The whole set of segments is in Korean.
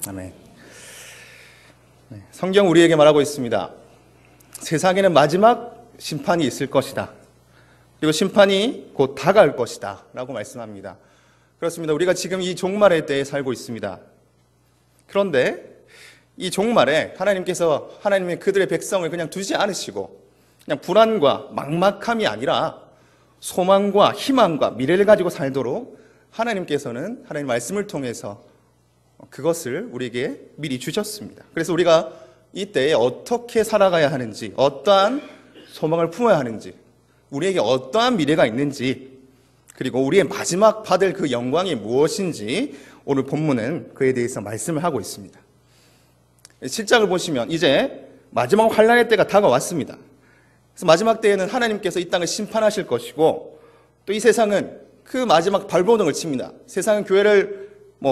아멘. 성경 우리에게 말하고 있습니다. 세상에는 마지막 심판이 있을 것이다. 그리고 심판이 곧 다가올 것이다 라고 말씀합니다. 그렇습니다. 우리가 지금 이 종말의 때에 살고 있습니다. 그런데 이 종말에 하나님께서 하나님의 그들의 백성을 그냥 두지 않으시고 그냥 불안과 막막함이 아니라 소망과 희망과 미래를 가지고 살도록 하나님께서는 하나님 말씀을 통해서 그것을 우리에게 미리 주셨습니다. 그래서 우리가 이때에 어떻게 살아가야 하는지, 어떠한 소망을 품어야 하는지, 우리에게 어떠한 미래가 있는지, 그리고 우리의 마지막 받을 그 영광이 무엇인지 오늘 본문은 그에 대해서 말씀을 하고 있습니다. 7장을 보시면 이제 마지막 환난의 때가 다가왔습니다. 그래서 마지막 때에는 하나님께서 이 땅을 심판하실 것이고 또 이 세상은 그 마지막 발버둥을 칩니다. 세상은 교회를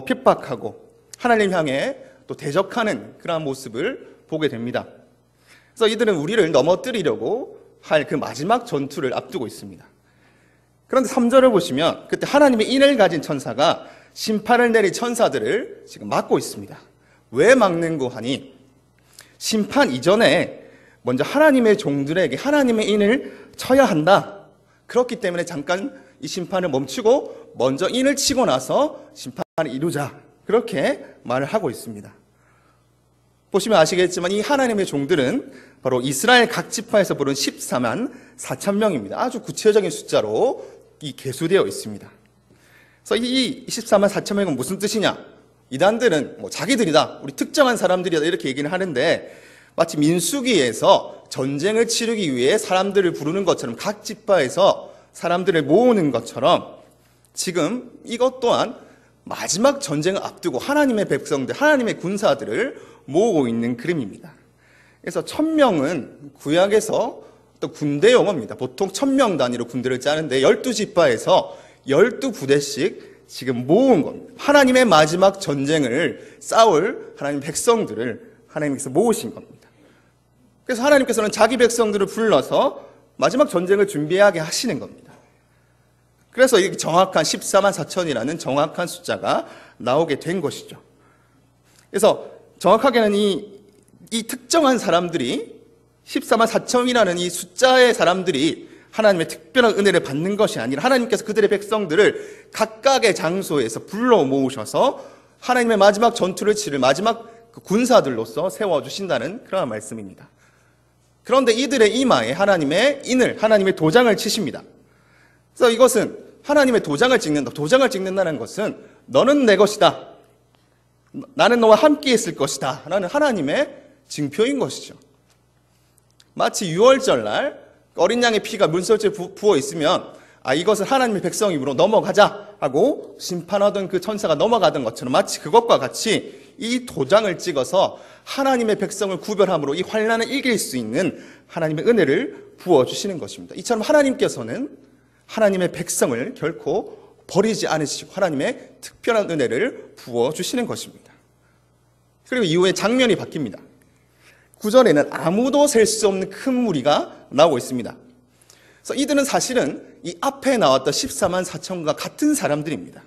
핍박하고 하나님 향해 또 대적하는 그러한 모습을 보게 됩니다. 그래서 이들은 우리를 넘어뜨리려고 할 그 마지막 전투를 앞두고 있습니다. 그런데 3절을 보시면 그때 하나님의 인을 가진 천사가 심판을 내릴 천사들을 지금 막고 있습니다. 왜 막는고 하니 심판 이전에 먼저 하나님의 종들에게 하나님의 인을 쳐야 한다. 그렇기 때문에 잠깐 이 심판을 멈추고 먼저 인을 치고 나서 심판을 이루자. 그렇게 말을 하고 있습니다. 보시면 아시겠지만 이 하나님의 종들은 바로 이스라엘 각 지파에서 부른 14만 4천 명입니다. 아주 구체적인 숫자로 이 계수되어 있습니다. 그래서 이 14만 4천 명은 무슨 뜻이냐? 이단들은 자기들이다, 우리 특정한 사람들이다 이렇게 얘기는 하는데 마치 민수기에서 전쟁을 치르기 위해 사람들을 부르는 것처럼 각 지파에서 사람들을 모으는 것처럼 지금 이것 또한 마지막 전쟁을 앞두고 하나님의 백성들, 하나님의 군사들을 모으고 있는 그림입니다. 그래서 1000명은 구약에서 또 군대 용어입니다. 보통 1000명 단위로 군대를 짜는데 12지파에서 12부대씩 지금 모은 겁니다. 하나님의 마지막 전쟁을 싸울 하나님 백성들을 하나님께서 모으신 겁니다. 그래서 하나님께서는 자기 백성들을 불러서 마지막 전쟁을 준비하게 하시는 겁니다. 그래서 이 정확한 14만 4천이라는 정확한 숫자가 나오게 된 것이죠. 그래서 정확하게는 이 특정한 사람들이 14만 4천이라는 이 숫자의 사람들이 하나님의 특별한 은혜를 받는 것이 아니라 하나님께서 그들의 백성들을 각각의 장소에서 불러 모으셔서 하나님의 마지막 전투를 치를 마지막 군사들로서 세워주신다는 그런 말씀입니다. 그런데 이들의 이마에 하나님의 인을, 하나님의 도장을 치십니다. 그래서 이것은 하나님의 도장을 찍는다. 도장을 찍는다는 것은 너는 내 것이다. 나는 너와 함께 있을 것이다. 라는 하나님의 증표인 것이죠. 마치 유월절날 어린 양의 피가 문설주에 부어 있으면 이것은 하나님의 백성이므로 넘어가자 하고 심판하던 그 천사가 넘어가던 것처럼 마치 그것과 같이 이 도장을 찍어서 하나님의 백성을 구별함으로 이 환난을 이길 수 있는 하나님의 은혜를 부어주시는 것입니다. 이처럼 하나님께서는 하나님의 백성을 결코 버리지 않으시고 하나님의 특별한 은혜를 부어주시는 것입니다. 그리고 이후에 장면이 바뀝니다. 9절에는 아무도 셀 수 없는 큰 무리가 나오고 있습니다. 그래서 이들은 사실은 이 앞에 나왔던 14만 4천과 같은 사람들입니다.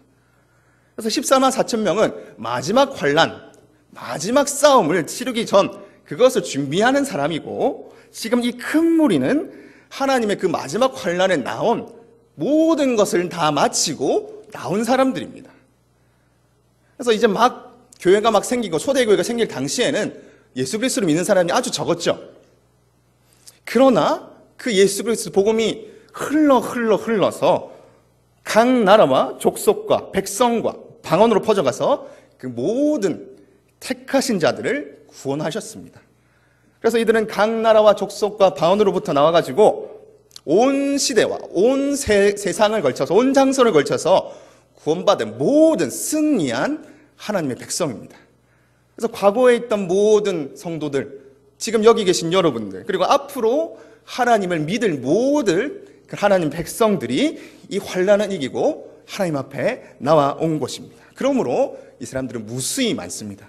그래서 14만 4천 명은 마지막 환난, 마지막 싸움을 치르기 전 그것을 준비하는 사람이고 지금 이 큰 무리는 하나님의 그 마지막 환난에 나온 모든 것을 다 마치고 나온 사람들입니다. 그래서 이제 교회가 막 생기고 초대교회가 생길 당시에는 예수 그리스도를 믿는 사람이 아주 적었죠. 그러나 그 예수 그리스도 복음이 흘러서 각 나라와 족속과 백성과 방언으로 퍼져가서 그 모든 택하신 자들을 구원하셨습니다. 그래서 이들은 각 나라와 족속과 방언으로부터 나와가지고 온 시대와 온 세상을 걸쳐서 온 장소를 걸쳐서 구원받은 모든 승리한 하나님의 백성입니다. 그래서 과거에 있던 모든 성도들, 지금 여기 계신 여러분들, 그리고 앞으로 하나님을 믿을 모든 하나님 백성들이 이 환난을 이기고 하나님 앞에 나와온 것입니다. 그러므로 이 사람들은 무수히 많습니다.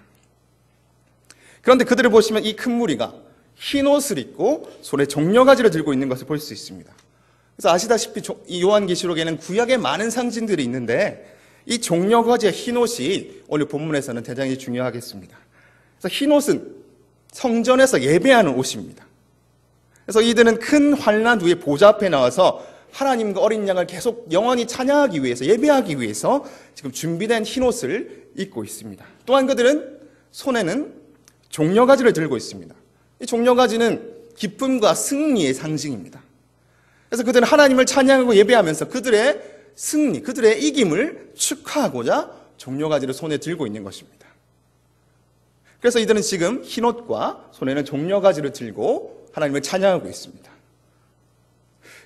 그런데 그들을 보시면 이 큰 무리가 흰 옷을 입고 손에 종려가지를 들고 있는 것을 볼 수 있습니다. 그래서 아시다시피 이 요한계시록에는 구약의 많은 상징들이 있는데 이 종려가지의 흰옷이 오늘 본문에서는 대단히 중요하겠습니다. 그래서 흰옷은 성전에서 예배하는 옷입니다. 그래서 이들은 큰 환난 후에 보좌 앞에 나와서 하나님과 어린 양을 계속 영원히 찬양하기 위해서, 예배하기 위해서 지금 준비된 흰옷을 입고 있습니다. 또한 그들은 손에는 종려가지를 들고 있습니다. 이 종려가지는 기쁨과 승리의 상징입니다. 그래서 그들은 하나님을 찬양하고 예배하면서 그들의 승리, 그들의 이김을 축하하고자 종려가지를 손에 들고 있는 것입니다. 그래서 이들은 지금 흰옷과 손에는 종려가지를 들고 하나님을 찬양하고 있습니다.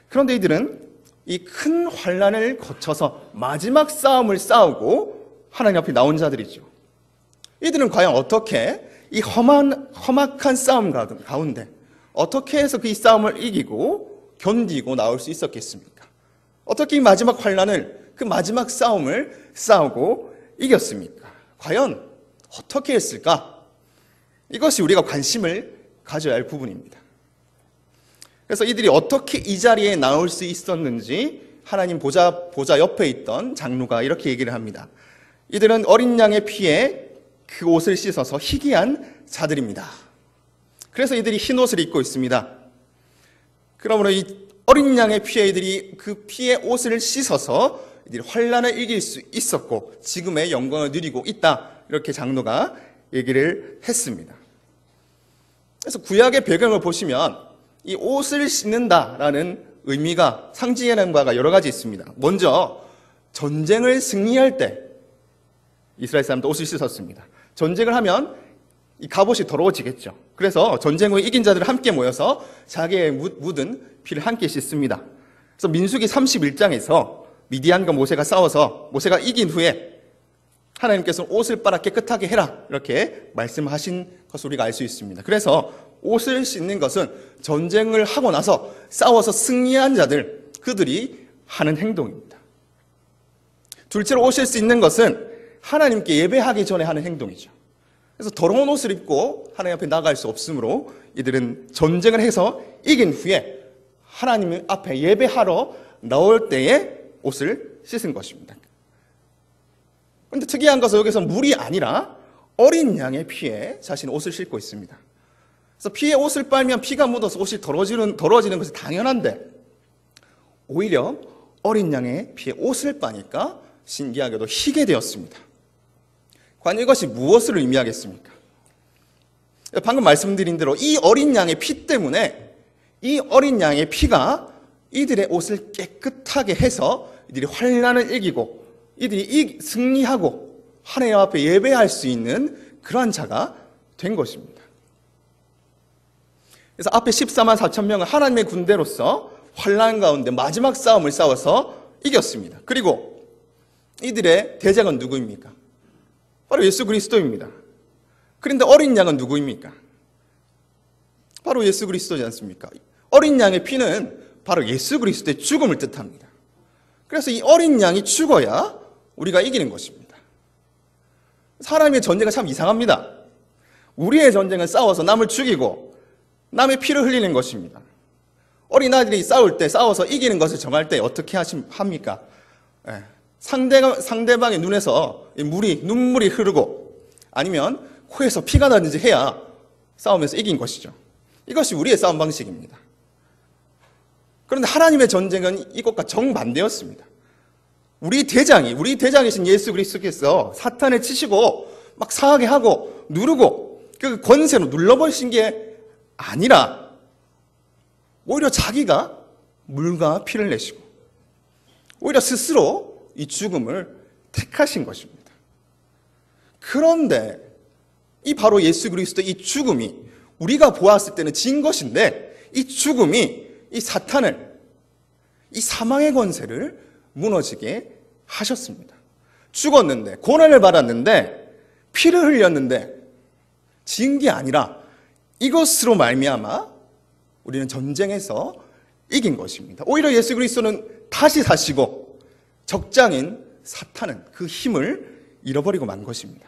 그런데 이들은 이 큰 환난을 거쳐서 마지막 싸움을 싸우고 하나님 앞에 나온 자들이죠. 이들은 과연 어떻게 이 험악한 싸움 가운데 어떻게 해서 그 이 싸움을 이기고 견디고 나올 수 있었겠습니까? 어떻게 이 마지막 환난을, 그 마지막 싸움을 싸우고 이겼습니까? 과연 어떻게 했을까? 이것이 우리가 관심을 가져야 할 부분입니다. 그래서 이들이 어떻게 이 자리에 나올 수 있었는지 하나님 보좌 옆에 있던 장로가 이렇게 얘기를 합니다. 이들은 어린 양의 피에 그 옷을 씻어서 희귀한 자들입니다. 그래서 이들이 흰 옷을 입고 있습니다. 그러므로 이 어린 양의 피에 이들이 그 피에 옷을 씻어서 이들이 환난을 이길 수 있었고 지금의 영광을 누리고 있다. 이렇게 장로가 얘기를 했습니다. 그래서 구약의 배경을 보시면 이 옷을 씻는다라는 의미가 상징하는 바가 여러 가지 있습니다. 먼저 전쟁을 승리할 때 이스라엘 사람도 옷을 씻었습니다. 전쟁을 하면 이 갑옷이 더러워지겠죠. 그래서 전쟁 후에 이긴 자들을 함께 모여서 자기의 묻은 피를 함께 씻습니다. 그래서 민수기 31장에서 미디안과 모세가 싸워서 모세가 이긴 후에 하나님께서는 옷을 빨아 깨끗하게 해라 이렇게 말씀하신 것을 우리가 알 수 있습니다. 그래서 옷을 씻는 것은 전쟁을 하고 나서 싸워서 승리한 자들, 그들이 하는 행동입니다. 둘째로 옷을 씻는 것은 하나님께 예배하기 전에 하는 행동이죠. 그래서 더러운 옷을 입고 하나님 앞에 나갈 수 없으므로 이들은 전쟁을 해서 이긴 후에 하나님 앞에 예배하러 나올 때에 옷을 씻은 것입니다. 그런데 특이한 것은 여기서 물이 아니라 어린 양의 피에 자신의 옷을 씻고 있습니다. 그래서 피에 옷을 빨면 피가 묻어서 옷이 더러워지는 것이 당연한데 오히려 어린 양의 피에 옷을 빠니까 신기하게도 희게 되었습니다. 과연 이것이 무엇을 의미하겠습니까? 방금 말씀드린 대로 이 어린 양의 피 때문에 이 어린 양의 피가 이들의 옷을 깨끗하게 해서 이들이 환난을 이기고 이들이 승리하고 하나님 앞에 예배할 수 있는 그러한 자가 된 것입니다. 그래서 앞에 14만 4천 명은 하나님의 군대로서 환난 가운데 마지막 싸움을 싸워서 이겼습니다. 그리고 이들의 대장은 누구입니까? 바로 예수 그리스도입니다. 그런데 어린 양은 누구입니까? 바로 예수 그리스도지 않습니까? 어린 양의 피는 바로 예수 그리스도의 죽음을 뜻합니다. 그래서 이 어린 양이 죽어야 우리가 이기는 것입니다. 사람의 전쟁은 참 이상합니다. 우리의 전쟁은 싸워서 남을 죽이고 남의 피를 흘리는 것입니다. 어린아이들이 싸울 때 싸워서 이기는 것을 정할 때 어떻게 합니까? 상대방의 눈에서 눈물이 흐르고 아니면 코에서 피가 나든지 해야 싸우면서 이긴 것이죠. 이것이 우리의 싸움 방식입니다. 그런데 하나님의 전쟁은 이것과 정반대였습니다. 우리 대장이신 예수 그리스도께서 사탄을 치시고 막 상하게 하고 누르고 그 권세로 눌러버리신 게 아니라 오히려 자기가 물과 피를 내시고 오히려 스스로 이 죽음을 택하신 것입니다. 그런데 이 바로 예수 그리스도의 이 죽음이 우리가 보았을 때는 진 것인데 이 죽음이 이 사탄을 이 사망의 권세를 무너지게 하셨습니다. 죽었는데 고난을 받았는데 피를 흘렸는데 진 게 아니라 이것으로 말미암아 우리는 전쟁에서 이긴 것입니다. 오히려 예수 그리스도는 다시 사시고 적장인 사탄은 그 힘을 잃어버리고 만 것입니다.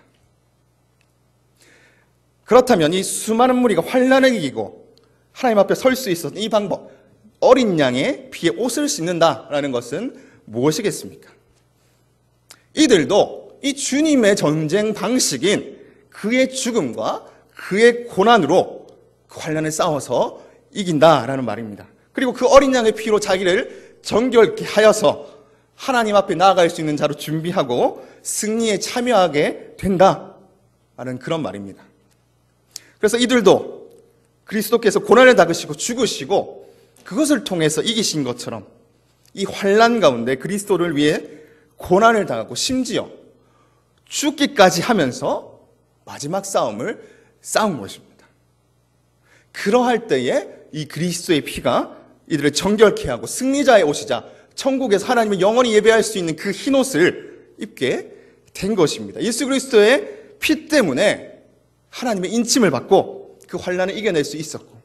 그렇다면 이 수많은 무리가 환난을 이기고 하나님 앞에 설 수 있었던 이 방법, 어린 양의 피에 옷을 씻는다라는 것은 무엇이겠습니까? 이들도 이 주님의 전쟁 방식인 그의 죽음과 그의 고난으로 그 환난을 싸워서 이긴다라는 말입니다. 그리고 그 어린 양의 피로 자기를 정결케 하여서 하나님 앞에 나아갈 수 있는 자로 준비하고 승리에 참여하게 된다라는 그런 말입니다. 그래서 이들도 그리스도께서 고난을 당하시고 죽으시고 그것을 통해서 이기신 것처럼 이 환난 가운데 그리스도를 위해 고난을 당하고 심지어 죽기까지 하면서 마지막 싸움을 싸운 것입니다. 그러할 때에 이 그리스도의 피가 이들을 정결케 하고 승리자의 옷이자 천국에서 하나님을 영원히 예배할 수 있는 그 흰옷을 입게 된 것입니다. 예수 그리스도의 피 때문에 하나님의 인침을 받고 그 환난을 이겨낼 수 있었고,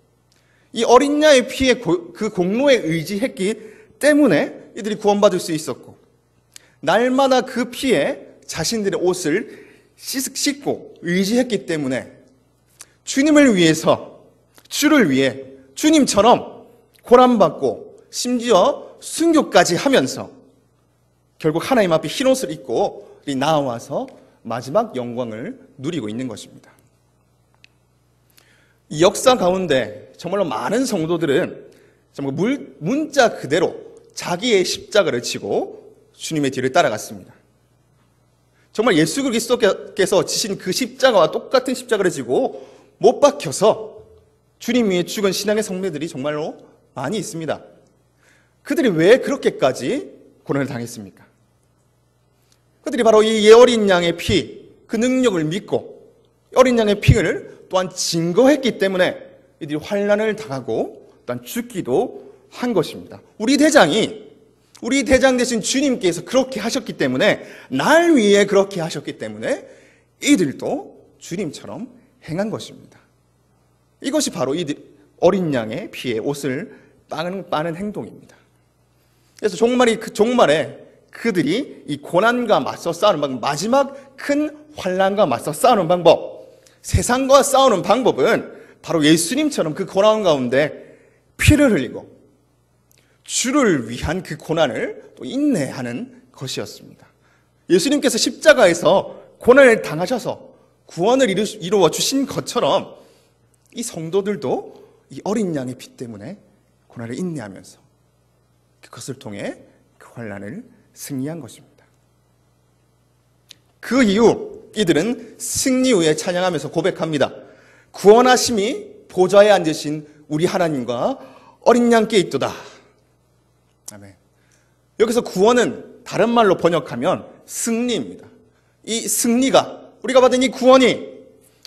이 어린 양의 피에 그 공로에 의지했기 때문에 이들이 구원받을 수 있었고, 날마다 그 피에 자신들의 옷을 씻고 의지했기 때문에 주님을 위해서, 주를 위해 주님처럼 고난받고 심지어 순교까지 하면서 결국 하나님 앞에 흰옷을 입고 나와서 마지막 영광을 누리고 있는 것입니다. 이 역사 가운데 정말로 많은 성도들은 정말 문자 그대로 자기의 십자가를 지고 주님의 뒤를 따라갔습니다. 정말 예수 그리스도께서 지신 그 십자가와 똑같은 십자가를 지고 못 박혀서 주님 위에 죽은 신앙의 성도들이 정말로 많이 있습니다. 그들이 왜 그렇게까지 고난을 당했습니까? 그들이 바로 이 어린 양의 피, 그 능력을 믿고 어린 양의 피를 또한 증거했기 때문에 이들이 환난을 당하고 또한 죽기도 한 것입니다. 우리 대장 되신 주님께서 그렇게 하셨기 때문에, 날 위해 그렇게 하셨기 때문에 이들도 주님처럼 행한 것입니다. 이것이 바로 어린 양의 피에 옷을 빠는 행동입니다. 그래서 종말에 그들이 이 고난과 맞서 싸우는 방법, 마지막 큰 환난과 맞서 싸우는 방법, 세상과 싸우는 방법은 바로 예수님처럼 그 고난 가운데 피를 흘리고 주를 위한 그 고난을 또 인내하는 것이었습니다. 예수님께서 십자가에서 고난을 당하셔서 구원을 이루어 주신 것처럼 이 성도들도 이 어린 양의 피 때문에 고난을 인내하면서 그것을 통해 그 환난을 승리한 것입니다. 그 이후 이들은 승리 후에 찬양하면서 고백합니다. 구원하심이 보좌에 앉으신 우리 하나님과 어린 양께 있도다. 아멘. 여기서 구원은 다른 말로 번역하면 승리입니다. 이 승리가, 우리가 받은 이 구원이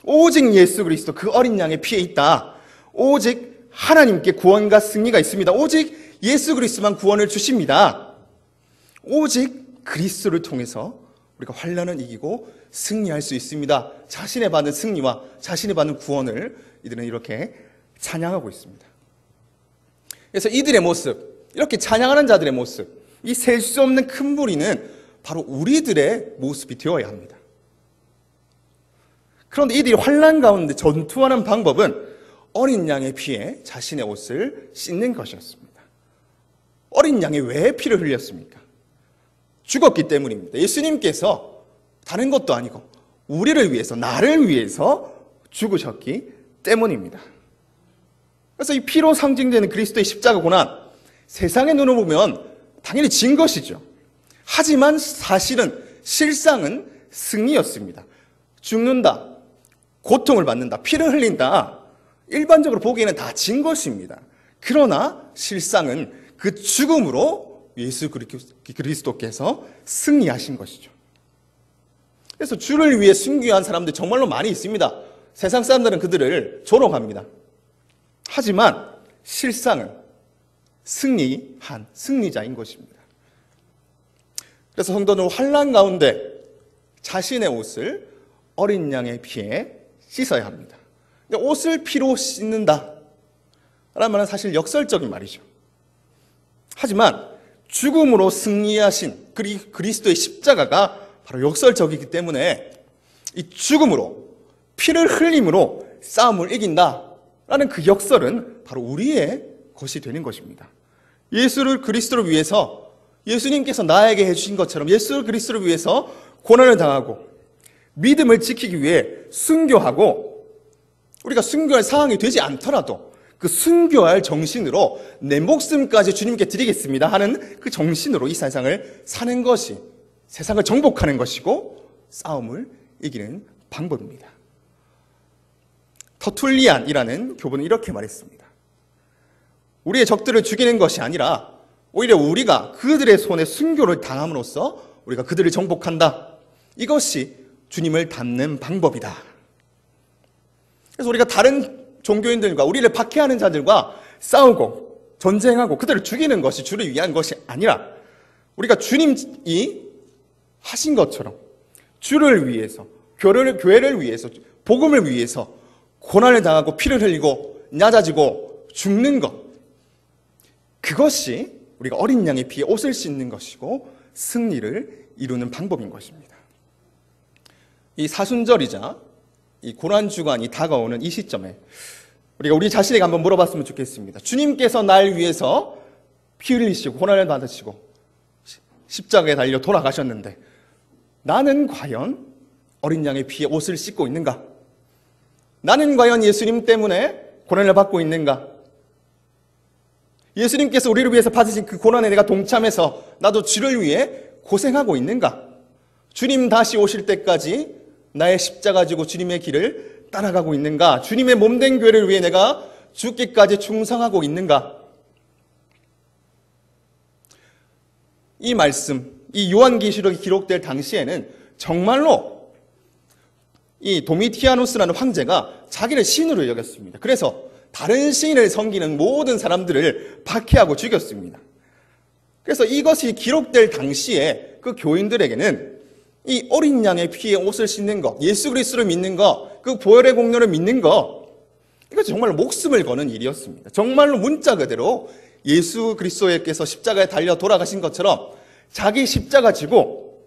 오직 예수 그리스도 그 어린 양의 피에 있다. 오직 하나님께 구원과 승리가 있습니다. 오직 예수 그리스도만 구원을 주십니다. 오직 그리스도를 통해서 우리가 환난을 이기고 승리할 수 있습니다. 자신의 받은 승리와 자신의 받은 구원을 이들은 이렇게 찬양하고 있습니다. 그래서 이들의 모습, 이렇게 찬양하는 자들의 모습, 이 셀 수 없는 큰 무리는 바로 우리들의 모습이 되어야 합니다. 그런데 이들이 환난 가운데 전투하는 방법은 어린 양의 피에 자신의 옷을 씻는 것이었습니다. 어린 양이 왜 피를 흘렸습니까? 죽었기 때문입니다. 예수님께서 다른 것도 아니고 우리를 위해서, 나를 위해서 죽으셨기 때문입니다. 그래서 이 피로 상징되는 그리스도의 십자가 고난, 세상의 눈으로 보면 당연히 진 것이죠. 하지만 사실은, 실상은 승리였습니다. 죽는다, 고통을 받는다, 피를 흘린다, 일반적으로 보기에는 다 진 것입니다. 그러나 실상은 그 죽음으로 예수 그리스도께서 승리하신 것이죠. 그래서 주를 위해 순교한 사람들 정말로 많이 있습니다. 세상 사람들은 그들을 조롱합니다. 하지만 실상은 승리한 승리자인 것입니다. 그래서 성도는 환난 가운데 자신의 옷을 어린 양의 피에 씻어야 합니다. 근데 옷을 피로 씻는다 라는 말은 사실 역설적인 말이죠. 하지만 죽음으로 승리하신 그리스도의 십자가가 바로 역설적이기 때문에 이 죽음으로, 피를 흘림으로 싸움을 이긴다라는 그 역설은 바로 우리의 것이 되는 것입니다. 예수를, 그리스도를 위해서 예수님께서 나에게 해주신 것처럼 예수 그리스도를 위해서 고난을 당하고 믿음을 지키기 위해 순교하고, 우리가 순교할 상황이 되지 않더라도 그 순교할 정신으로 내 목숨까지 주님께 드리겠습니다 하는 그 정신으로 이 세상을 사는 것이 세상을 정복하는 것이고 싸움을 이기는 방법입니다. 터툴리안이라는 교본은 이렇게 말했습니다. 우리의 적들을 죽이는 것이 아니라 오히려 우리가 그들의 손에 순교를 당함으로써 우리가 그들을 정복한다. 이것이 주님을 닮는 방법이다. 그래서 우리가 다른 종교인들과 우리를 박해하는 자들과 싸우고 전쟁하고 그들을 죽이는 것이 주를 위한 것이 아니라 우리가 주님이 하신 것처럼 주를 위해서, 교회를 위해서, 복음을 위해서 고난을 당하고 피를 흘리고 낮아지고 죽는 것, 그것이 우리가 어린 양의 피에 옷을 씻는 것이고 승리를 이루는 방법인 것입니다. 이 사순절이자 이 고난주간이 다가오는 이 시점에 우리가 우리 자신에게 한번 물어봤으면 좋겠습니다. 주님께서 날 위해서 피 흘리시고 고난을 받으시고 십자가에 달려 돌아가셨는데 나는 과연 어린 양의 피에 옷을 씻고 있는가? 나는 과연 예수님 때문에 고난을 받고 있는가? 예수님께서 우리를 위해서 받으신 그 고난에 내가 동참해서 나도 주를 위해 고생하고 있는가? 주님 다시 오실 때까지 나의 십자가 지고 주님의 길을 따라가고 있는가? 주님의 몸된 교회를 위해 내가 죽기까지 충성하고 있는가? 이 말씀, 이 요한계시록이 기록될 당시에는 정말로 이 도미티아누스라는 황제가 자기를 신으로 여겼습니다. 그래서 다른 신을 섬기는 모든 사람들을 박해하고 죽였습니다. 그래서 이것이 기록될 당시에 그 교인들에게는 이 어린 양의 피에 옷을 씻는 것, 예수 그리스도를 믿는 것, 그 보혈의 공로를 믿는 것, 이것이 정말로 목숨을 거는 일이었습니다. 정말로 문자 그대로 예수 그리스도께서 십자가에 달려 돌아가신 것처럼 자기 십자가 지고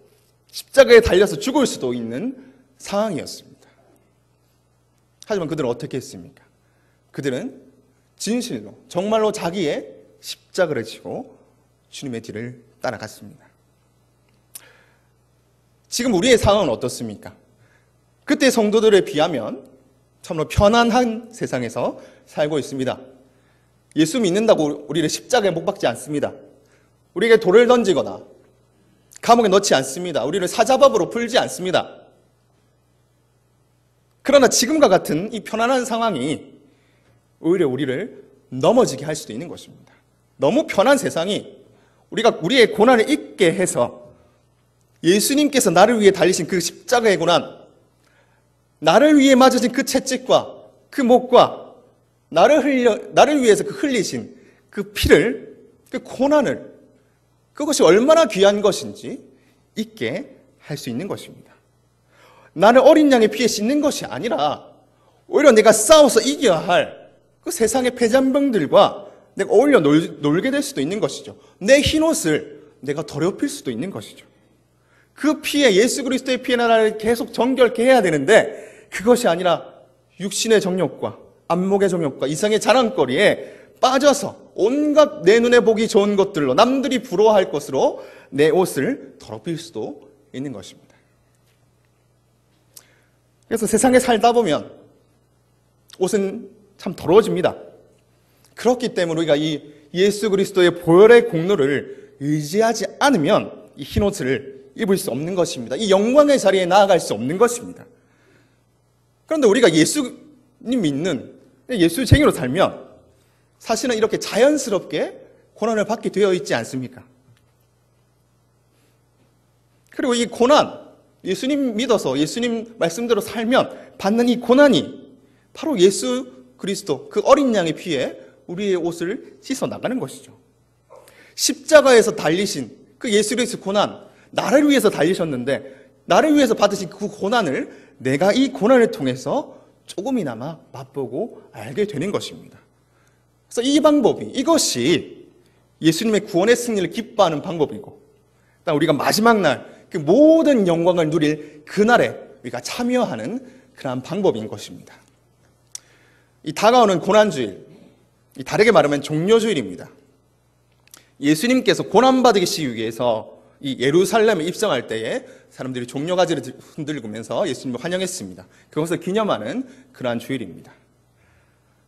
십자가에 달려서 죽을 수도 있는 상황이었습니다. 하지만 그들은 어떻게 했습니까? 그들은 진실로 정말로 자기의 십자가를 지고 주님의 뒤를 따라갔습니다. 지금 우리의 상황은 어떻습니까? 그때 성도들에 비하면 참으로 편안한 세상에서 살고 있습니다. 예수 믿는다고 우리를 십자가에 못 박지 않습니다. 우리에게 돌을 던지거나 감옥에 넣지 않습니다. 우리를 사자밥으로 풀지 않습니다. 그러나 지금과 같은 이 편안한 상황이 오히려 우리를 넘어지게 할 수도 있는 것입니다. 너무 편한 세상이 우리의 고난을 잊게 해서 예수님께서 나를 위해 달리신 그 십자가의 고난, 나를 위해 맞으신 그 채찍과 그 목과 나를 위해서 그 흘리신 그 피를, 그 고난을, 그것이 얼마나 귀한 것인지 잊게 할 수 있는 것입니다. 나를 어린 양의 피에 씻는 것이 아니라 오히려 내가 싸워서 이겨야 할 그 세상의 패잔병들과 내가 어울려 놀게 될 수도 있는 것이죠. 내 흰옷을 내가 더럽힐 수도 있는 것이죠. 그 피에, 예수 그리스도의 피에 나를 계속 정결케 해야 되는데 그것이 아니라 육신의 정욕과 안목의 정욕과 이상의 자랑거리에 빠져서 온갖 내 눈에 보기 좋은 것들로 남들이 부러워할 것으로 내 옷을 더럽힐 수도 있는 것입니다. 그래서 세상에 살다 보면 옷은 참 더러워집니다. 그렇기 때문에 우리가 이 예수 그리스도의 보혈의 공로를 의지하지 않으면 이 흰옷을 입을 수 없는 것입니다. 이 영광의 자리에 나아갈 수 없는 것입니다. 그런데 우리가 예수님 믿는 예수쟁이로 살면 사실은 이렇게 자연스럽게 고난을 받게 되어 있지 않습니까? 그리고 이 고난, 예수님 믿어서 예수님 말씀대로 살면 받는 이 고난이 바로 예수 그리스도, 그 어린 양의 피에 우리의 옷을 씻어 나가는 것이죠. 십자가에서 달리신 그 예수 그리스도 고난, 나를 위해서 달리셨는데 나를 위해서 받으신 그 고난을 내가 이 고난을 통해서 조금이나마 맛보고 알게 되는 것입니다. 그래서 이 방법이, 이것이 예수님의 구원의 승리를 기뻐하는 방법이고 우리가 마지막 날 그 모든 영광을 누릴 그날에 우리가 참여하는 그러한 방법인 것입니다. 이 다가오는 고난주일, 다르게 말하면 종료주일입니다. 예수님께서 고난받으시기 위해서 이 예루살렘에 입성할 때에 사람들이 종려가지를 흔들고면서 예수님을 환영했습니다. 그것을 기념하는 그러한 주일입니다.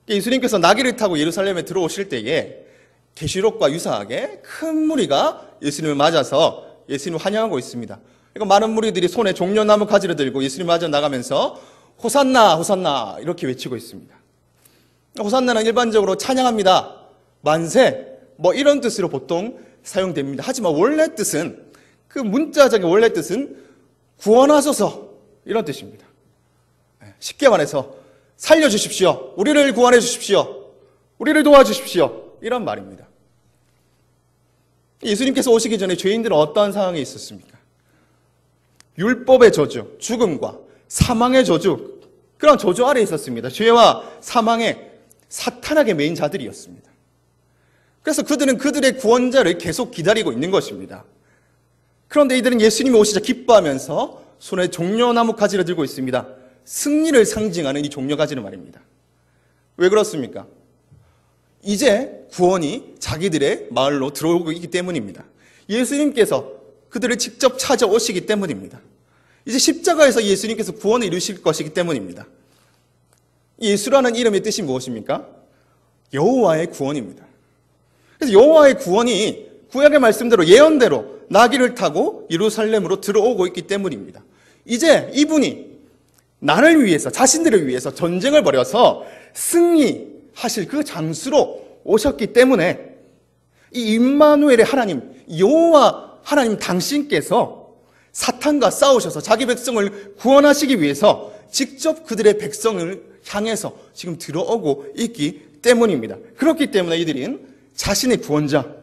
예수님께서 나귀를 타고 예루살렘에 들어오실 때에 계시록과 유사하게 큰 무리가 예수님을 맞아서 예수님을 환영하고 있습니다. 그러니까 많은 무리들이 손에 종려나무 가지를 들고 예수님을 맞아 나가면서 호산나 호산나 이렇게 외치고 있습니다. 호산나는 일반적으로 찬양합니다, 만세 뭐 이런 뜻으로 보통 사용됩니다. 하지만 원래 뜻은, 그 문자적인 원래 뜻은 구원하소서 이런 뜻입니다. 쉽게 말해서 살려주십시오, 우리를 구원해 주십시오, 우리를 도와주십시오 이런 말입니다. 예수님께서 오시기 전에 죄인들은 어떠한 상황에 있었습니까? 율법의 저주, 죽음과 사망의 저주, 그런 저주 아래에 있었습니다. 죄와 사망의 사탄에게 매인 자들이었습니다. 그래서 그들은 그들의 구원자를 계속 기다리고 있는 것입니다. 그런데 이들은 예수님이 오시자 기뻐하면서 손에 종려나무 가지를 들고 있습니다. 승리를 상징하는 이 종려가지를 말입니다. 왜 그렇습니까? 이제 구원이 자기들의 마을로 들어오고 있기 때문입니다. 예수님께서 그들을 직접 찾아오시기 때문입니다. 이제 십자가에서 예수님께서 구원을 이루실 것이기 때문입니다. 예수라는 이름의 뜻이 무엇입니까? 여호와의 구원입니다. 그래서 여호와의 구원이 구약의 말씀대로 예언대로 나귀를 타고 예루살렘으로 들어오고 있기 때문입니다. 이제 이분이 나를 위해서, 자신들을 위해서 전쟁을 벌여서 승리하실 그 장수로 오셨기 때문에 이 임마누엘의 하나님, 여호와 하나님 당신께서 사탄과 싸우셔서 자기 백성을 구원하시기 위해서 직접 그들의 백성을 향해서 지금 들어오고 있기 때문입니다. 그렇기 때문에 이들은 자신의 구원자,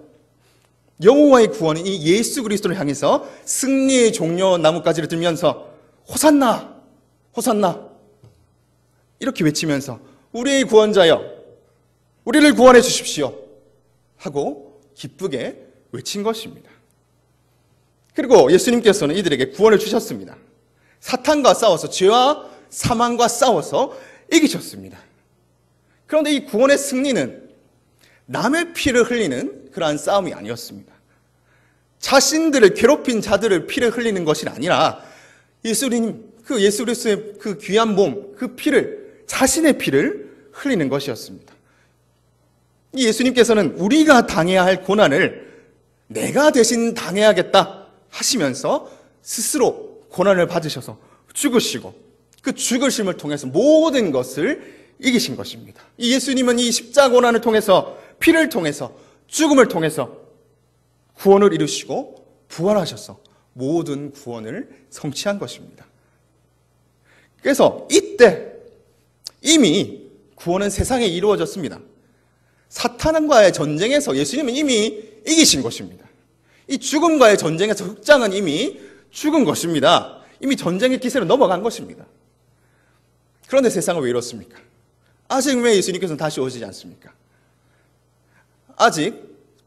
여호와의 구원인 이 예수 그리스도를 향해서 승리의 종려 나뭇가지를 들면서 호산나, 호산나 이렇게 외치면서 우리의 구원자여, 우리를 구원해 주십시오 하고 기쁘게 외친 것입니다. 그리고 예수님께서는 이들에게 구원을 주셨습니다. 사탄과 싸워서, 죄와 사망과 싸워서 이기셨습니다. 그런데 이 구원의 승리는 남의 피를 흘리는 그러한 싸움이 아니었습니다. 자신들을 괴롭힌 자들을 피를 흘리는 것이 아니라 예수님, 그 예수 그리스도의 그 귀한 몸, 그 피를, 자신의 피를 흘리는 것이었습니다. 이 예수님께서는 우리가 당해야 할 고난을 내가 대신 당해야겠다 하시면서 스스로 고난을 받으셔서 죽으시고 그 죽으심을 통해서 모든 것을 이기신 것입니다. 이 예수님은 이 십자가 고난을 통해서, 피를 통해서, 죽음을 통해서 구원을 이루시고 부활하셔서 모든 구원을 성취한 것입니다. 그래서 이때 이미 구원은 세상에 이루어졌습니다. 사탄과의 전쟁에서 예수님은 이미 이기신 것입니다. 이 죽음과의 전쟁에서 흑장은 이미 죽은 것입니다. 이미 전쟁의 기세로 넘어간 것입니다. 그런데 세상은 왜 이렇습니까? 아직 왜 예수님께서는 다시 오시지 않습니까? 아직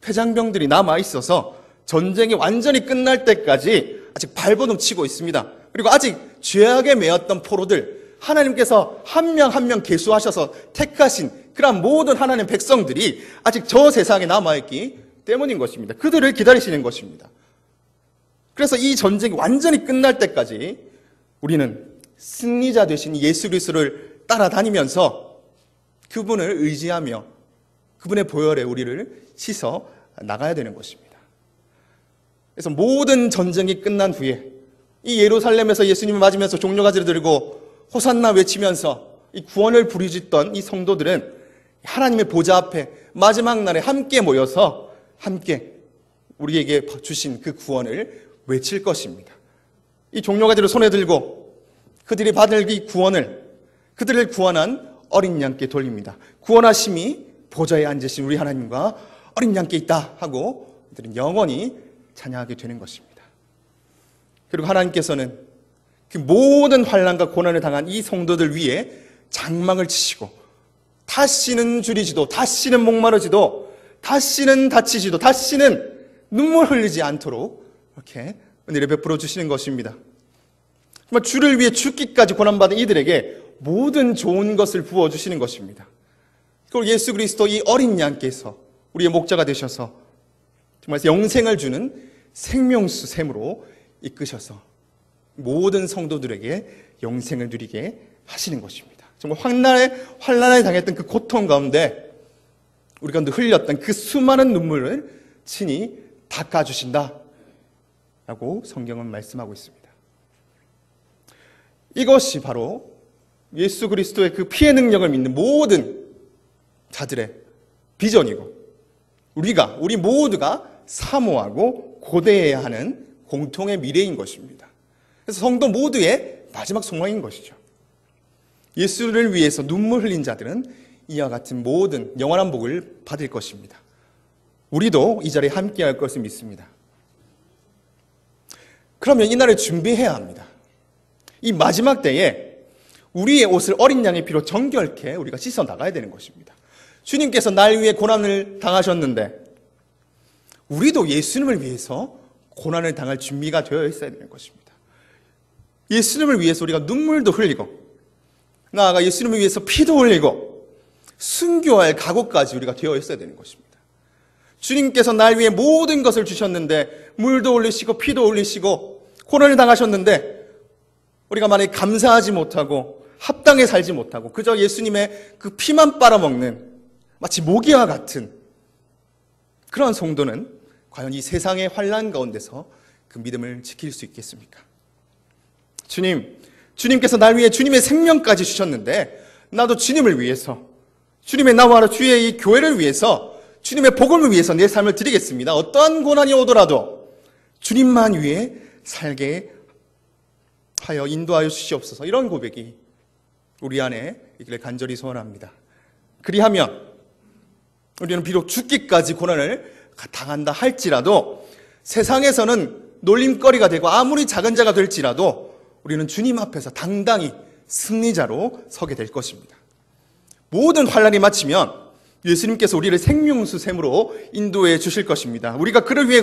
폐장병들이 남아있어서 전쟁이 완전히 끝날 때까지 아직 발버둥 치고 있습니다. 그리고 아직 죄악에 매였던 포로들, 하나님께서 한 명 한 명 계수하셔서 택하신 그런 모든 하나님 백성들이 아직 저 세상에 남아있기 때문인 것입니다. 그들을 기다리시는 것입니다. 그래서 이 전쟁이 완전히 끝날 때까지 우리는 승리자 되신 예수 그리스도를 따라다니면서 그분을 의지하며 그분의 보혈에 우리를 씻어 나가야 되는 것입니다. 그래서 모든 전쟁이 끝난 후에 이 예루살렘에서 예수님을 맞으면서 종려가지를 들고 호산나 외치면서 이 구원을 부르짖던 이 성도들은 하나님의 보좌 앞에 마지막 날에 함께 모여서 함께 우리에게 주신 그 구원을 외칠 것입니다. 이 종려가지를 손에 들고 그들이 받을 이 구원을, 그들을 구원한 어린 양께 돌립니다. 구원하심이 보좌에 앉으신 우리 하나님과 어린 양께 있다 하고 그들은 영원히 찬양하게 되는 것입니다. 그리고 하나님께서는 그 모든 환난과 고난을 당한 이 성도들 위에 장막을 치시고 다시는 줄이지도, 다시는 목마르지도, 다시는 다치지도, 다시는 눈물 흘리지 않도록 이렇게 은혜를 베풀어 주시는 것입니다. 정말 주를 위해 죽기까지 고난받은 이들에게 모든 좋은 것을 부어주시는 것입니다. 그리고 예수 그리스도 이 어린 양께서 우리의 목자가 되셔서 정말 영생을 주는 생명수 샘으로 이끄셔서 모든 성도들에게 영생을 누리게 하시는 것입니다. 정말 환난에 당했던 그 고통 가운데 우리 가운데 흘렸던 그 수많은 눈물을 친히 닦아주신다 라고 성경은 말씀하고 있습니다. 이것이 바로 예수 그리스도의 그 피의 능력을 믿는 모든 자들의 비전이고 우리 모두가 사모하고 고대해야 하는 공통의 미래인 것입니다. 그래서 성도 모두의 마지막 소망인 것이죠. 예수를 위해서 눈물 흘린 자들은 이와 같은 모든 영원한 복을 받을 것입니다. 우리도 이 자리에 함께할 것을 믿습니다. 그러면 이 날을 준비해야 합니다. 이 마지막 때에 우리의 옷을 어린 양의 피로 정결케 우리가 씻어 나가야 되는 것입니다. 주님께서 날 위해 고난을 당하셨는데 우리도 예수님을 위해서 고난을 당할 준비가 되어 있어야 되는 것입니다. 예수님을 위해서 우리가 눈물도 흘리고 나아가 예수님을 위해서 피도 흘리고 순교할 각오까지 우리가 되어 있어야 되는 것입니다. 주님께서 날 위해 모든 것을 주셨는데 물도 흘리시고 피도 흘리시고 고난을 당하셨는데 우리가 만약에 감사하지 못하고 합당해 살지 못하고 그저 예수님의 그 피만 빨아먹는 마치 모기와 같은 그러한 성도는 과연 이 세상의 환난 가운데서 그 믿음을 지킬 수 있겠습니까? 주님께서 날 위해 주님의 생명까지 주셨는데 나도 주님을 위해서 주님의 나와 주의 이 교회를 위해서 주님의 복음을 위해서 내 삶을 드리겠습니다. 어떠한 고난이 오더라도 주님만 위해 살게 하여 인도하여 주시옵소서. 이런 고백이 우리 안에 있기를 간절히 소원합니다. 그리하면 우리는 비록 죽기까지 고난을 당한다 할지라도 세상에서는 놀림거리가 되고 아무리 작은 자가 될지라도 우리는 주님 앞에서 당당히 승리자로 서게 될 것입니다. 모든 환난이 마치면 예수님께서 우리를 생명수 샘으로 인도해 주실 것입니다. 우리가 그를 위해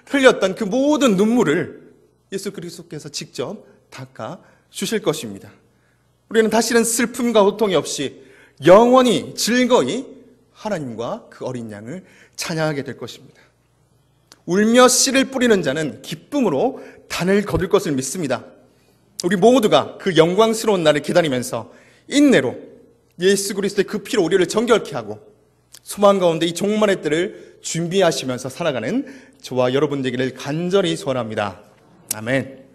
흘렸던 그 모든 눈물을 예수 그리스도께서 직접 닦아 주실 것입니다. 우리는 다시는 슬픔과 고통이 없이 영원히 즐거이 하나님과 그 어린 양을 찬양하게 될 것입니다. 울며 씨를 뿌리는 자는 기쁨으로 단을 거둘 것을 믿습니다. 우리 모두가 그 영광스러운 날을 기다리면서 인내로 예수 그리스도의 그 피로 우리를 정결케 하고 소망 가운데 이 종말의 때를 준비하시면서 살아가는 저와 여러분 되기를 간절히 소원합니다. 아멘.